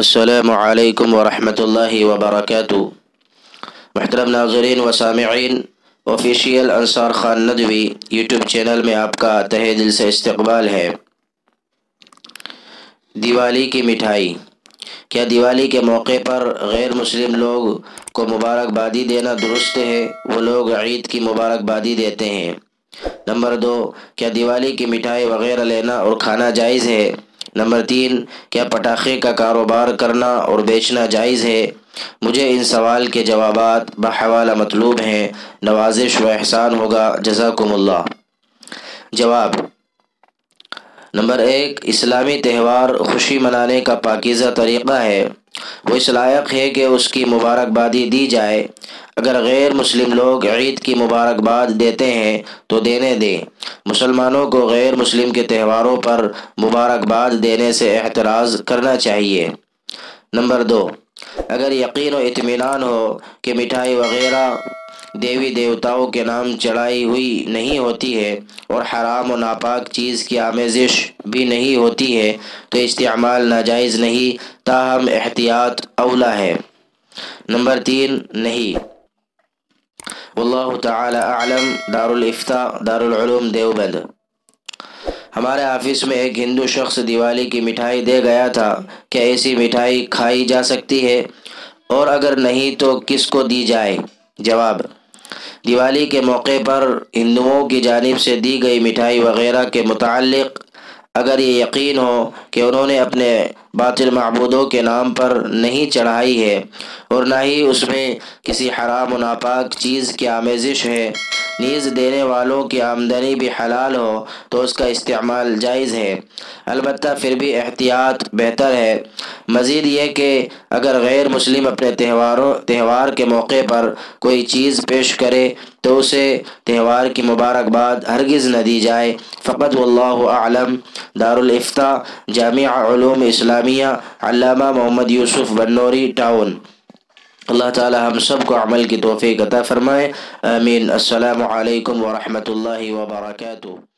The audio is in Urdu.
السلام علیکم ورحمۃ اللہ وبرکاتہ۔ محترم ناظرین و سامعین، آفیشیل انصار خان ندوی یوٹیوب چینل میں آپ کا تہہ دل سے استقبال ہے۔ دیوالی کی مٹھائی۔ کیا دیوالی کے موقع پر غیر مسلم لوگ کو مبارکبادی دینا درست ہے؟ وہ لوگ عید کی مبارکبادی دیتے ہیں۔ نمبر 2، کیا دیوالی کی مٹھائی وغیرہ لینا اور کھانا جائز ہے؟ نمبر 3، کیا پٹاخے کا کاروبار کرنا اور بیچنا جائز ہے؟ مجھے ان سوال کے جوابات بحوالہ مطلوب ہیں، نوازش و احسان ہوگا، جزاکم اللہ۔ جواب: نمبر 1، اسلامی تہوار خوشی منانے کا پاکیزہ طریقہ ہے۔ وہ اس لائق ہے کہ اس کی مبارکبادی دی جائے۔ اگر غیر مسلم لوگ عید کی مبارکباد دیتے ہیں تو دینے دیں۔ مسلمانوں کو غیر مسلم کے تہواروں پر مبارکباد دینے سے احتراز کرنا چاہیے۔ نمبر 2، اگر یقین و اطمینان ہو کہ مٹھائی وغیرہ دیوی دیوتاؤں کے نام چڑھائی ہوئی نہیں ہوتی ہے اور حرام و ناپاک چیز کی آمیزش بھی نہیں ہوتی ہے تو استعمال ناجائز نہیں، تاہم احتیاط اولیٰ ہے۔ نمبر 3، نہیں۔ واللہ تعالی اعلم۔ دارالافتاء دارالعلوم دیوبند۔ ہمارے آفس میں ایک ہندو شخص دیوالی کی مٹھائی دے گیا تھا۔ کیا ایسی مٹھائی کھائی جا سکتی ہے؟ اور اگر نہیں تو کس کو دی جائے؟ جواب: دیوالی کے موقع پر ہندوؤں کی جانب سے دی گئی مٹھائی وغیرہ کے متعلق اگر یہ یقین ہو کہ انہوں نے اپنے باطل معبودوں کے نام پر نہیں چڑھائی ہے اور نہ ہی اس میں کسی حرام و ناپاک چیز کی آمیزش ہے، نیز دینے والوں کی آمدنی بھی حلال ہو تو اس کا استعمال جائز ہے، البتہ پھر بھی احتیاط بہتر ہے۔ مزید یہ کہ اگر غیر مسلم اپنے تہوار کے موقع پر کوئی چیز پیش کرے تو اسے تہوار کی مبارکباد ہرگز نہ دی جائے۔ فقط واللہ اعلم۔ دارالافتاء جامعہ علوم اسلامیہ، علامہ محمد یوسف بنوری، ٹاؤن۔ اللہ تعالی ہم سب کو عمل کی توفیق عطا فرمائے، آمین۔ السلام علیکم ورحمۃ اللہ وبرکاتہ۔